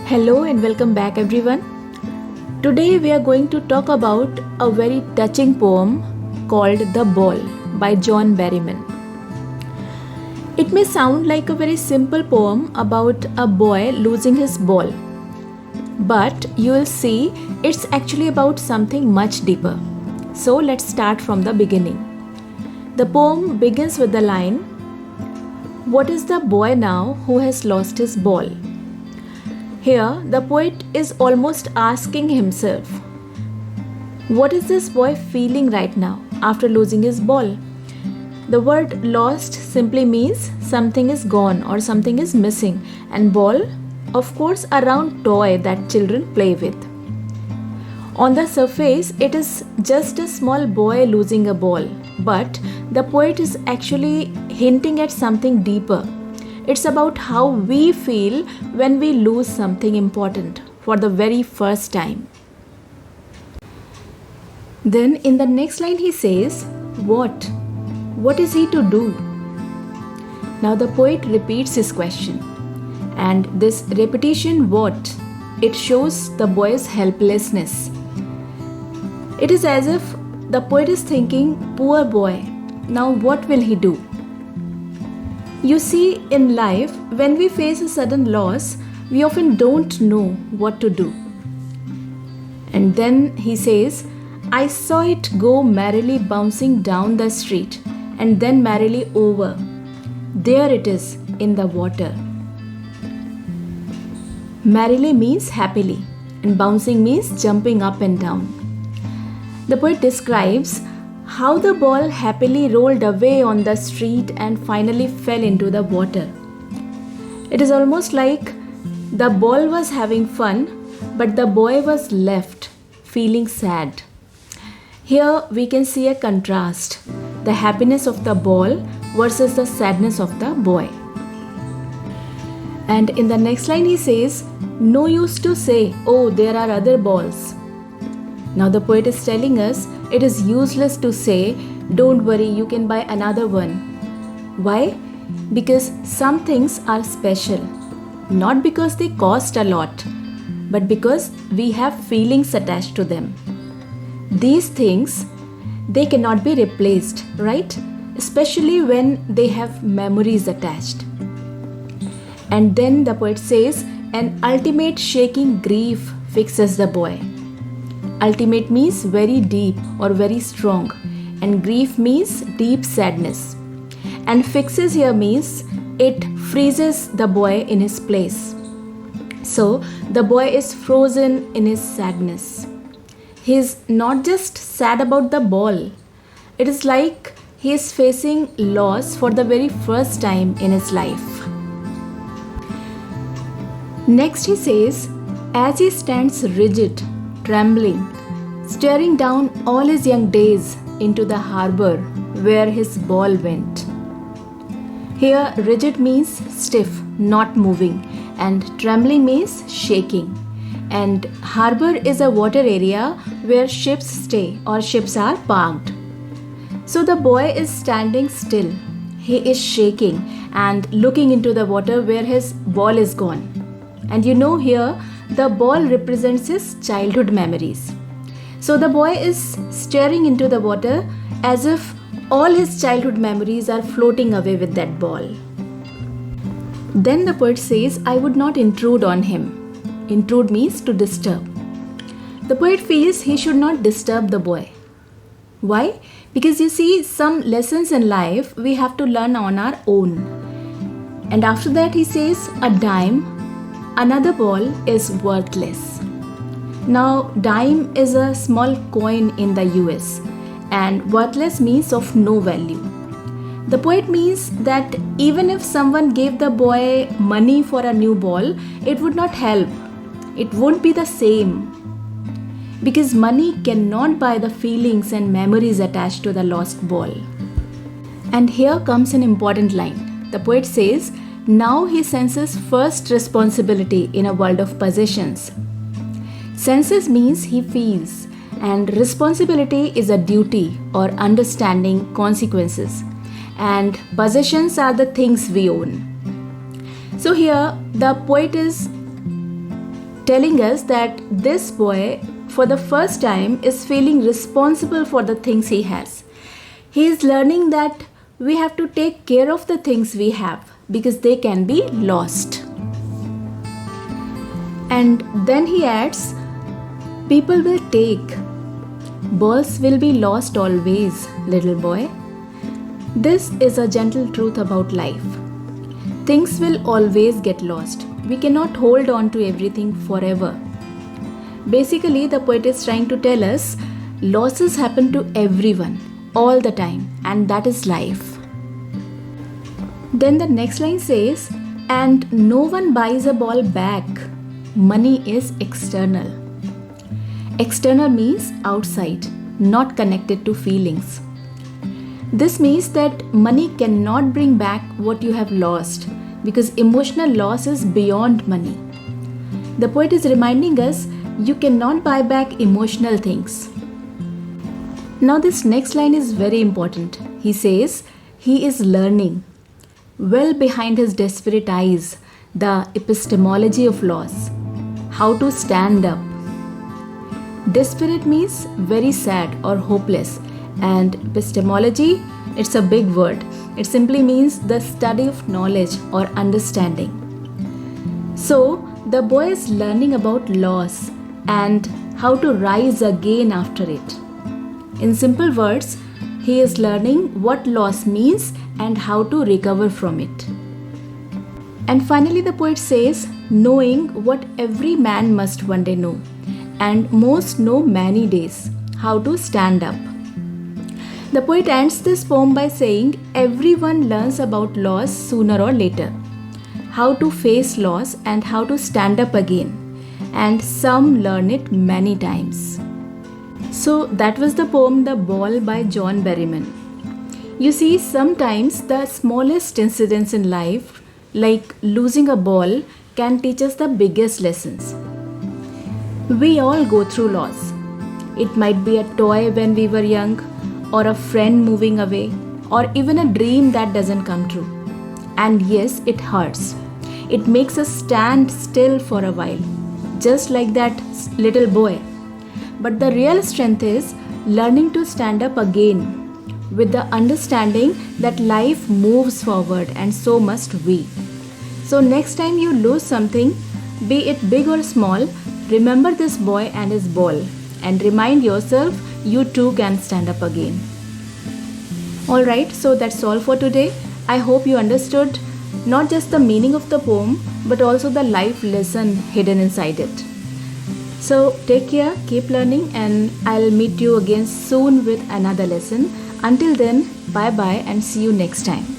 Hello and welcome back everyone. Today we are going to talk about a very touching poem called The Ball by John Berryman. It may sound like a very simple poem about a boy losing his ball, but you will see it's actually about something much deeper. So let's start from the beginning. The poem begins with the line, "What is the boy now who has lost his ball?" Here, the poet is almost asking himself, what is this boy feeling right now after losing his ball? The word lost simply means something is gone or something is missing, and ball, of course, a round toy that children play with. On the surface, it is just a small boy losing a ball, but the poet is actually hinting at something deeper. It's about how we feel when we lose something important for the very first time. Then in the next line he says, What? What is he to do? Now the poet repeats his question. And this repetition, what? It shows the boy's helplessness. It is as if the poet is thinking, poor boy, now what will he do? You see, in life, when we face a sudden loss, we often don't know what to do. And then he says, I saw it go merrily bouncing down the street and then merrily over. There it is in the water. Merrily means happily, and bouncing means jumping up and down. The poet describes how the ball happily rolled away on the street and finally fell into the water. It is almost like the ball was having fun, but the boy was left feeling sad. Here we can see a contrast, the happiness of the ball versus the sadness of the boy. And in the next line he says, no use to say, oh, there are other balls. Now the poet is telling us it is useless to say, don't worry, you can buy another one. Why? Because some things are special. Not because they cost a lot, but because we have feelings attached to them. These things, they cannot be replaced, right? Especially when they have memories attached. And then the poet says, an ultimate shaking grief fixes the boy. Ultimate means very deep or very strong, and grief means deep sadness. And fixes here means it freezes the boy in his place. So the boy is frozen in his sadness. He is not just sad about the ball. It is like he is facing loss for the very first time in his life. Next he says, as he stands rigid, trembling, staring down all his young days into the harbor where his ball went. Here, rigid means stiff, not moving, and trembling means shaking. And harbor is a water area where ships stay or ships are parked. So the boy is standing still. He is shaking and looking into the water where his ball is gone. And you know here, the ball represents his childhood memories. So the boy is staring into the water as if all his childhood memories are floating away with that ball. Then the poet says, I would not intrude on him. Intrude means to disturb. The poet feels he should not disturb the boy. Why? Because you see, some lessons in life we have to learn on our own. And after that he says, a dime, another ball is worthless. Now, dime is a small coin in the US, and worthless means of no value. The poet means that even if someone gave the boy money for a new ball, it would not help. It won't be the same. Because money cannot buy the feelings and memories attached to the lost ball. And here comes an important line. The poet says, now he senses first responsibility in a world of possessions. Senses means he feels, and responsibility is a duty or understanding consequences. And possessions are the things we own. So here the poet is telling us that this boy, for the first time, is feeling responsible for the things he has. He is learning that we have to take care of the things we have because they can be lost. And then he adds, people will take, balls will be lost always, little boy. This is a gentle truth about life. Things will always get lost. We cannot hold on to everything forever. Basically, the poet is trying to tell us losses happen to everyone all the time, and that is life. Then the next line says, and no one buys a ball back. Money is external. External means outside, not connected to feelings. This means that money cannot bring back what you have lost because emotional loss is beyond money. The poet is reminding us you cannot buy back emotional things. Now this next line is very important. He says he is learning. Well behind his desperate eyes, the epistemology of loss. How to stand up. Desperate means very sad or hopeless, and epistemology, it's a big word. It simply means the study of knowledge or understanding. So the boy is learning about loss and how to rise again after it. In simple words, he is learning what loss means and how to recover from it. And finally the poet says, knowing what every man must one day know, and most know many days, how to stand up. The poet ends this poem by saying everyone learns about loss sooner or later, how to face loss and how to stand up again, and some learn it many times. So that was the poem The Ball by John Berryman. You see, sometimes the smallest incidents in life, like losing a ball, can teach us the biggest lessons. We all go through loss. It might be a toy when we were young, or a friend moving away, or even a dream that doesn't come true. And yes, it hurts. It makes us stand still for a while, just like that little boy. But the real strength is learning to stand up again with the understanding that life moves forward and so must we. So next time you lose something, be it big or small, remember this boy and his ball and remind yourself you too can stand up again. Alright, so that's all for today. I hope you understood not just the meaning of the poem but also the life lesson hidden inside it. So take care, keep learning, and I'll meet you again soon with another lesson. Until then, bye bye and see you next time.